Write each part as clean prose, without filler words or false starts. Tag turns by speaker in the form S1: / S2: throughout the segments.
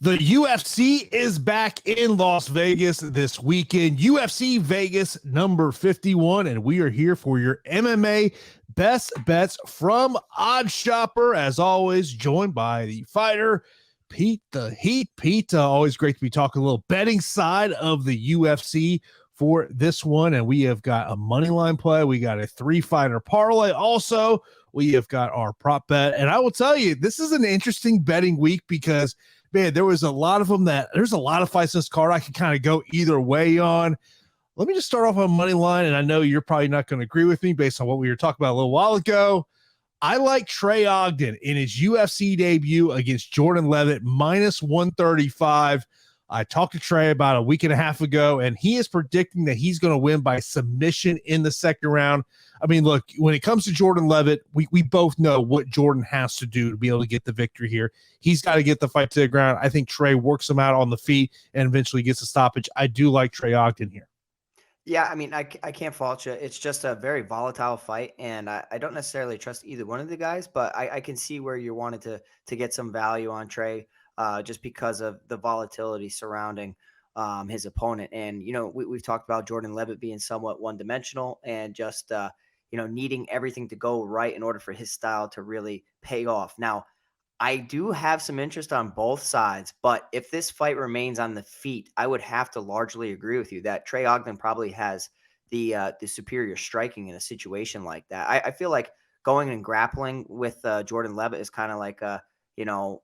S1: The UFC is back in Las Vegas this weekend. UFC Vegas number 51, and we are here for your MMA best bets from OddsShopper. As always, joined by the fighter, Pete the Heat. Pete, always great to be talking a little betting side of the UFC for this one. And we have got a money line play. We got a 3-fighter parlay. Also, we have got our prop bet. And I will tell you, this is an interesting betting week because man, there's a lot of fights in this card I can kind of go either way on. Let me just start off on money line, and I know you're probably not going to agree with me based on what we were talking about a little while ago. I like Trey Ogden in his UFC debut against Jordan Leavitt, minus 135. I talked to Trey about a week and a half ago, and he is predicting that he's going to win by submission in the second round. I mean, look, when it comes to Jordan Leavitt, we both know what Jordan has to do to be able to get the victory here. He's got to get the fight to the ground. I think Trey works him out on the feet and eventually gets a stoppage. I do like Trey Ogden here.
S2: Yeah, I mean, I can't fault you. It's just a very volatile fight, and I don't necessarily trust either one of the guys, but I can see where you wanted to get some value on Trey just because of the volatility surrounding his opponent. And, you know, we've talked about Jordan Leavitt being somewhat one-dimensional and just needing everything to go right in order for his style to really pay off. Now, I do have some interest on both sides, but if this fight remains on the feet, I would have to largely agree with you that Trey Ogden probably has the superior striking in a situation like that. I feel like going and grappling with Jordan Leavitt is kind of like a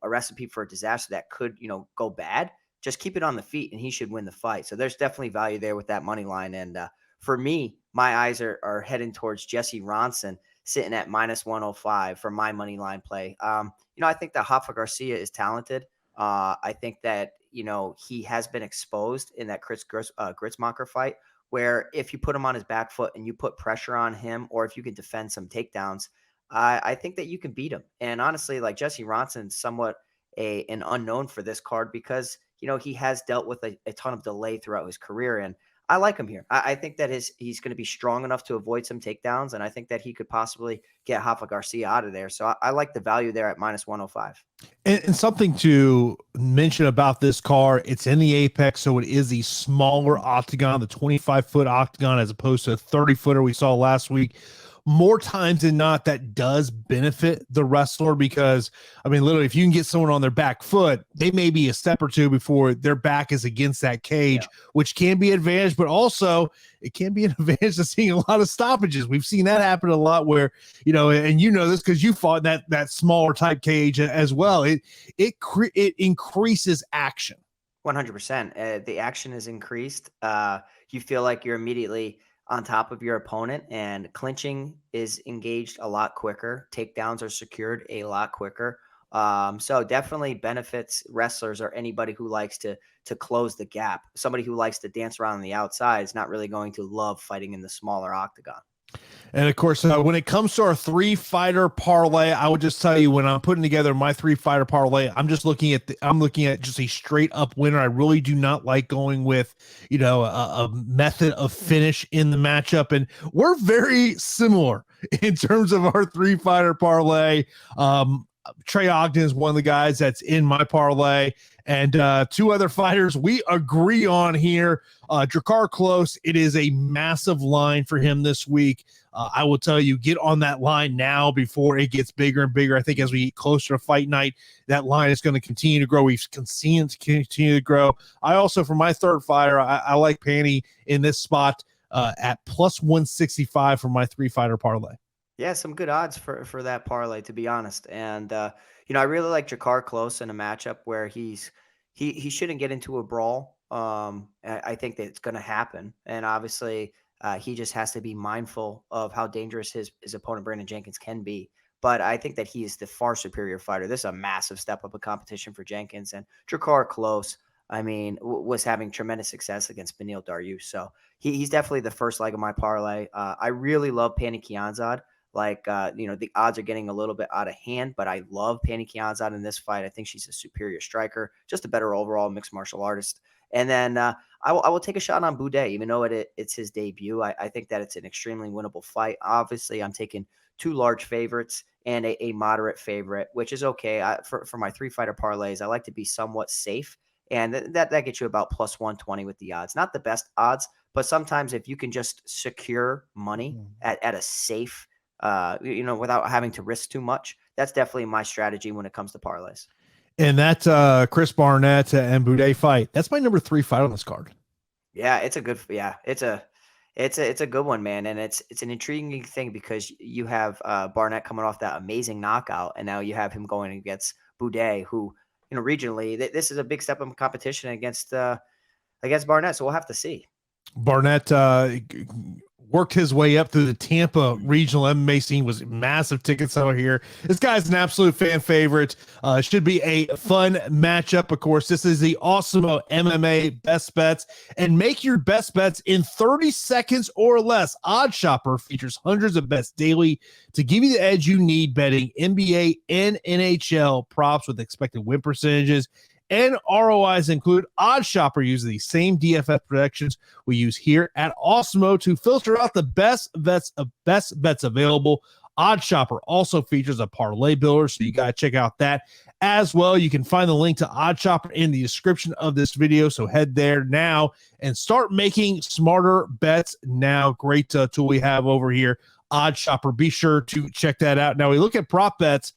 S2: recipe for a disaster that could, go bad. Just keep it on the feet and he should win the fight. So there's definitely value there with that money line. And for me, my eyes are heading towards Jesse Ronson, sitting at minus 105 for my money line play. I think that Rafa Garcia is talented. I think that, he has been exposed in that Chris Gritzmacher fight, where if you put him on his back foot and you put pressure on him, or if you can defend some takedowns, I think that you can beat him. And honestly, like Jesse Ronson's somewhat an unknown for this card because, he has dealt with a ton of delay throughout his career. And I like him here. I think that he's going to be strong enough to avoid some takedowns, and I think that he could possibly get Rafa Garcia out of there. So I like the value there at minus 105.
S1: And something to mention about this card, it's in the Apex, so it is the smaller octagon, the 25-foot octagon, as opposed to a 30-footer we saw last week. More times than not, that does benefit the wrestler because, I mean, literally, if you can get someone on their back foot, they may be a step or two before their back is against that cage, which can be an advantage, but also it can be an advantage to seeing a lot of stoppages. We've seen that happen a lot where, and this because you fought that smaller type cage as well. It increases action.
S2: 100%. The action is increased. You feel like you're immediately on top of your opponent, and clinching is engaged a lot quicker. Takedowns are secured a lot quicker. So definitely benefits wrestlers or anybody who likes to close the gap. Somebody who likes to dance around on the outside is not really going to love fighting in the smaller octagon.
S1: And of course, when it comes to our 3-fighter parlay, I would just tell you when I'm putting together my 3-fighter parlay, I'm looking at just a straight up winner. I really do not like going with, a method of finish in the matchup. And we're very similar in terms of our 3-fighter parlay. Trey Ogden is one of the guys that's in my parlay, and 2 other fighters we agree on here. Drakkar Klose, it is a massive line for him this week. I will tell you, get on that line now before it gets bigger and bigger. I think as we get closer to fight night, that line is going to continue to grow. We've seen it continue to grow. I also, for my 3rd fighter, I like Panty in this spot at plus 165 for my 3-fighter parlay.
S2: Yeah, some good odds for that parlay, to be honest. And I really like Drakkar Klose in a matchup where he shouldn't get into a brawl. I think that it's going to happen, and obviously he just has to be mindful of how dangerous his opponent Brandon Jenkins can be. But I think that he is the far superior fighter. This is a massive step up of competition for Jenkins, and Drakkar Klose, I mean, was having tremendous success against Beneil Dariush. So he's definitely the first leg of my parlay. I really love Panty Kianzad. The odds are getting a little bit out of hand, but I love Panty Kianzad in this fight. I think she's a superior striker, just a better overall mixed martial artist. And then I will take a shot on Boudet, even though it's his debut. I think that it's an extremely winnable fight. Obviously, I'm taking two large favorites and a moderate favorite, which is okay. For my 3-fighter parlays, I like to be somewhat safe. And that gets you about plus 120 with the odds. Not the best odds, but sometimes if you can just secure money at a safe, without having to risk too much, that's definitely my strategy when it comes to parlays.
S1: And that Chris Barnett and Boudet fight, that's my number 3 fight on this card.
S2: Yeah, it's a good one, man. And it's an intriguing thing because you have Barnett coming off that amazing knockout, and now you have him going against Boudet, who, regionally, this is a big step in competition against Barnett. So we'll have to see.
S1: Barnett worked his way up through the Tampa regional MMA scene, was massive ticket seller here. This guy's an absolute fan favorite. Should be a fun matchup. Of course, this is the Awesemo MMA best bets, and make your best bets in 30 seconds or less. OddsShopper features hundreds of bets daily to give you the edge you need betting NBA and NHL props with expected win percentages and ROIs include. OddsShopper uses the same DFS predictions we use here at Awesemo to filter out the best bets available. OddsShopper also features a parlay builder, so you got to check out that as well. You can find the link to OddsShopper in the description of this video, so head there now and start making smarter bets now. Great tool we have over here, OddsShopper. Be sure to check that out. Now we look at prop bets.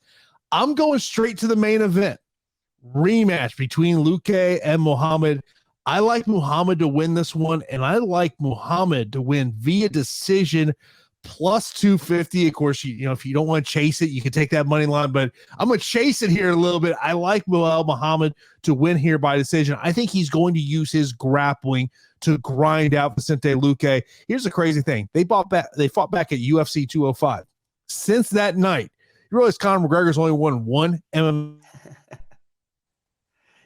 S1: I'm going straight to the main event. Rematch between Luque and Muhammad. I like Muhammad to win this one, and I like Muhammad to win via decision plus 250. Of course, if you don't want to chase it, you can take that money line, but I'm going to chase it here a little bit. I like Belal Muhammad to win here by decision. I think he's going to use his grappling to grind out Vicente Luque. Here's the crazy thing. They fought back at UFC 205. Since that night, you realize Conor McGregor's only won one MMA.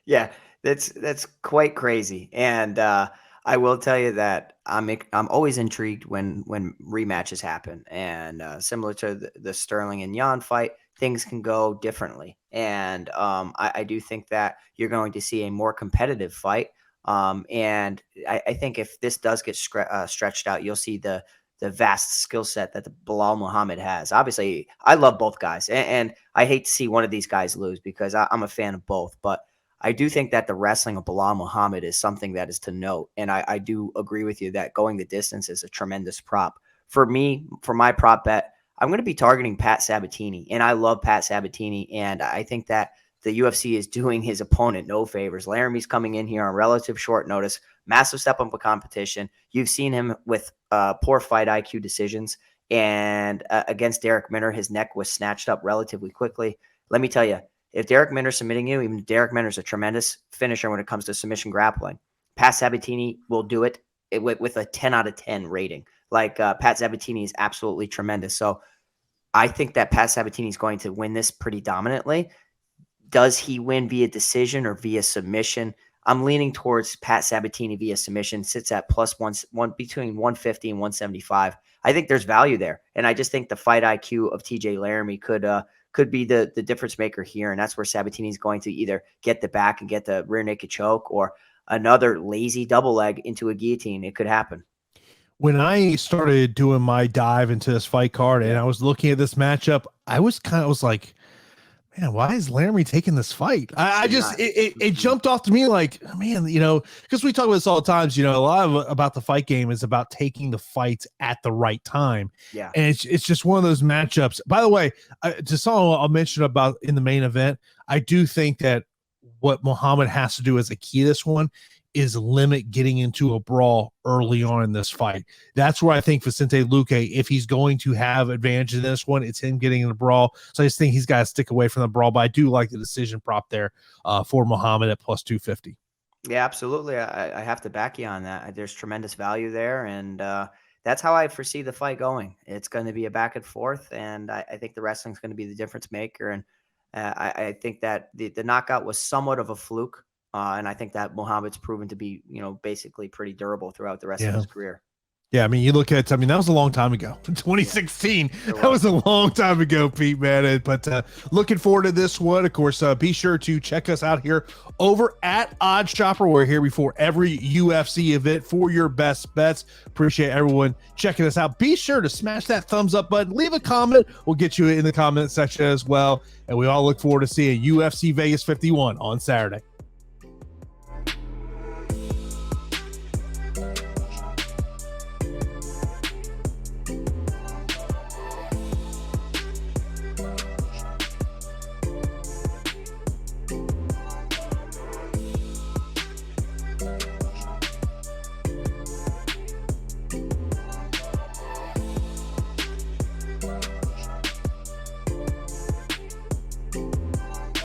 S2: Yeah, that's quite crazy. And I will tell you that I'm always intrigued when rematches happen. And similar to the Sterling and Jan fight, things can go differently. And I do think that you're going to see a more competitive fight. And I think if this does get stretched out, you'll see the vast skill set that the Belal Muhammad has. Obviously, I love both guys, and I hate to see one of these guys lose because I'm a fan of both. But I do think that the wrestling of Belal Muhammad is something that is to note. And I do agree with you that going the distance is a tremendous prop. For me, for my prop bet, I'm going to be targeting Pat Sabatini. And I love Pat Sabatini. And I think that the UFC is doing his opponent no favors. Laramie's coming in here on relative short notice, massive step up of competition. You've seen him with poor fight IQ decisions. And against Derek Minner, his neck was snatched up relatively quickly. Let me tell you, if Derek Minner's submitting you, even Derek Minner's a tremendous finisher when it comes to submission grappling. Pat Sabatini will do it with a 10 out of 10 rating. Like Pat Sabatini is absolutely tremendous. So I think that Pat Sabatini is going to win this pretty dominantly. Does he win via decision or via submission? I'm leaning towards Pat Sabatini via submission. Sits at plus one between 150 and 175. I think there's value there, and I just think the fight IQ of TJ Laramie could be the difference maker here. And that's where Sabatini is going to either get the back and get the rear naked choke or another lazy double leg into a guillotine. It could happen.
S1: When I started doing my dive into this fight card and I was looking at this matchup, I was like, man, why is Laramie taking this fight? It jumped off to me like, man, because we talk about this all the times, a lot about the fight game is about taking the fights at the right time.
S2: Yeah.
S1: And it's just one of those matchups. By the way, to someone I'll mention about in the main event, I do think that what Muhammad has to do as a key to this one is limit getting into a brawl early on in this fight. That's where I think Vicente Luque, if he's going to have advantage in this one, it's him getting in the brawl. So I just think he's got to stick away from the brawl, but I do like the decision prop there for Muhammad at plus 250.
S2: Yeah, absolutely. I have to back you on that. There's tremendous value there. And that's how I foresee the fight going. It's going to be a back and forth. And I think the wrestling's going to be the difference maker. And I think that the knockout was somewhat of a fluke. And I think that Muhammad's proven to be, basically pretty durable throughout the rest of his career.
S1: Yeah, I mean, you look at, that was a long time ago. 2016. That was a long time ago, Pete, man. But looking forward to this one. Of course, be sure to check us out here over at OddsShopper. We're here before every UFC event for your best bets. Appreciate everyone checking us out. Be sure to smash that thumbs up button. Leave a comment. We'll get you in the comment section as well. And we all look forward to seeing UFC Vegas 51 on Saturday.